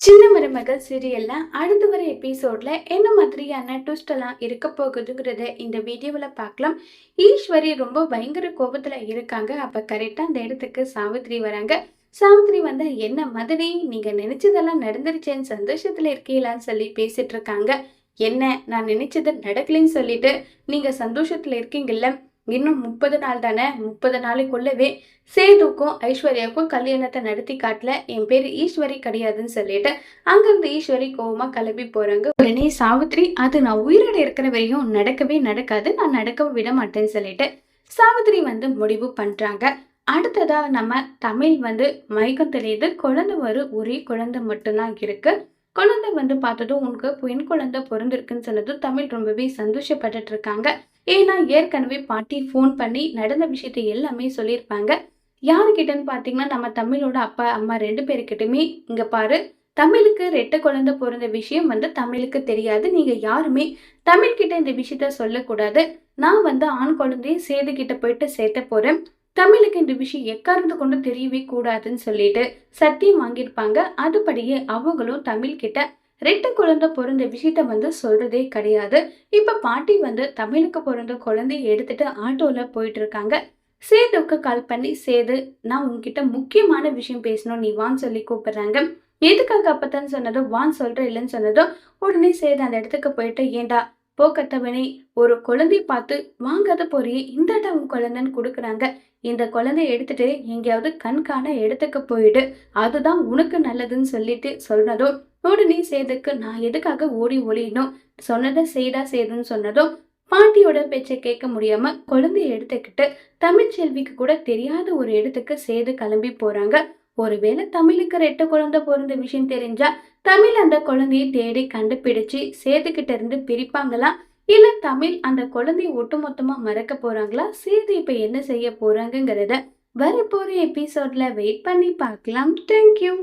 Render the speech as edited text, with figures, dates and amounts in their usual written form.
சின்ன மருமகள் சீரியல்ல அடுத்து வர எபிசோட்ல என்ன மாதிரியான ட்விஸ்ட் எல்லாம் இருக்க போகுதுங்கிறத இந்த வீடியோவில் பார்க்கலாம். ஈஸ்வரி ரொம்ப பயங்கர கோபத்துல இருக்காங்க. அப்ப கரெக்டா அந்த இடத்துக்கு சாவித்ரி வராங்க. சாவித்ரி வந்து என்ன மதுரை, நீங்க நினைச்சதெல்லாம் நடந்துருச்சேன்னு சந்தோஷத்துல இருக்கீங்களான்னு சொல்லி பேசிட்டு இருக்காங்க. என்ன, நான் நினைச்சது நடக்கலைன்னு சொல்லிட்டு நீங்க சந்தோஷத்துல இருக்கீங்கல்ல, இன்னும் 30 நாள் தானே, 30 நாளைக்குள்ளவே சேதுக்கும் ஐஸ்வர்யாவுக்கும் கல்யாணத்தை நடத்தி காட்டல, என் பேரு ஈஸ்வரி கிடையாதுன்னு சொல்லிட்டு அங்கிருந்து ஈஸ்வரி கோவமா கிளம்பி போறாங்க. உடனே சாவித்ரி, அது நான் உயிரோட இருக்கிற வரையும் நடக்கவே நடக்காது, நான் நடக்க விட மாட்டேன்னு சொல்லிட்டு சாவித்ரி வந்து முடிவு பண்றாங்க. அடுத்ததா நம்ம தமிழ் வந்து மயக்கம் தெரியுது, குழந்தை ஒரே குழந்தை மட்டும்தான் இருக்கு. குழந்தை வந்து பார்த்ததும் உனக்கு பெண் குழந்தை பிறந்திருக்குன்னு சொன்னதும் தமிழ் ரொம்பவே சந்தோஷப்பட்டுட்டு இருக்காங்க. ஏன்னா ஏற்கனவே பாட்டி ஃபோன் பண்ணி நடந்த விஷயத்தை எல்லாமே சொல்லியிருப்பாங்க. யாருக்கிட்டன்னு பார்த்தீங்கன்னா நம்ம தமிழோட அப்பா அம்மா 2 பேருக்கிட்டுமே, இங்க பாரு, தமிழுக்கு ரெட்டை குழந்தை பிறந்த விஷயம் வந்து தமிழுக்கு தெரியாது, நீங்க யாருமே தமிழ்கிட்ட இந்த விஷயத்த சொல்லக்கூடாது. நான் வந்து ஆண் குழந்தைய சேது கிட்ட போயிட்டு சேர்த்த போறேன், தமிழுக்கு இந்த விஷயம் எக்காரணத்தை கொண்டு தெரியவே கூடாதுன்னு சொல்லிட்டு சத்தியம் வாங்கியிருப்பாங்க. அதுபடியே அவங்களும் தமிழ் கிட்ட ரெட்டை குழந்தை பிறந்த விஷயத்த வந்து சொல்றதே கிடையாது. இப்ப பாட்டி வந்து தமிழுக்கு பிறந்த குழந்தைய எடுத்துட்டு ஆட்டோல போயிட்டு இருக்காங்க. சேதுக்கு கால் பண்ணி, சேது, நான் உன்கிட்ட முக்கியமான விஷயம் பேசணும், நீ வான்னு சொல்லி கூப்பிடுறாங்க. எதுக்காக அப்பதான் சொன்னதும் வான்னு சொல்ற இல்லைன்னு சொன்னதும் உடனே சேது அந்த இடத்துக்கு போயிட்டு, ஏண்டா போக்கத்தவனே, ஒரு குழந்தைய பார்த்து வாங்காத போறியே, இந்தாட்டா உன் குழந்தைன்னு கொடுக்குறாங்க, இந்த குழந்தைய எடுத்துட்டு எங்கேயாவது கண்காண இடத்துக்கு போயிடு, அதுதான் உனக்கு நல்லதுன்னு சொல்லிட்டு சொன்னதும் உடனே சேதுக்கு, நான் எதுக்காக ஓடி ஒளியணும், சொன்னதை செய்தா சேதுன்னு சொன்னதும் பாட்டியோட பேச்சை கேட்க முடியாம குழந்தைய எடுத்துக்கிட்டு தமிழ்ச்செல்விக்கு கூட தெரியாத ஒரு இடத்துக்கு சேது கிளம்பி போறாங்க. ஒருவேளை தமிழுக்கு ரெட்டை குழந்தை பிறந்த விஷயம் தெரிஞ்சா தமிழ் அந்த குழந்தையை தேடி கண்டுபிடிச்சு சேதுகிட்ட இருந்து பிரிப்பாங்களா, இல்ல தமிழ் அந்த குழந்தைய ஒட்டுமொத்தமா மறக்க போறாங்களா, சேது இப்ப என்ன செய்ய போறாங்கிறத வரப்போற எபிசோட்ல வெயிட் பண்ணி பார்க்கலாம். தேங்க்யூ.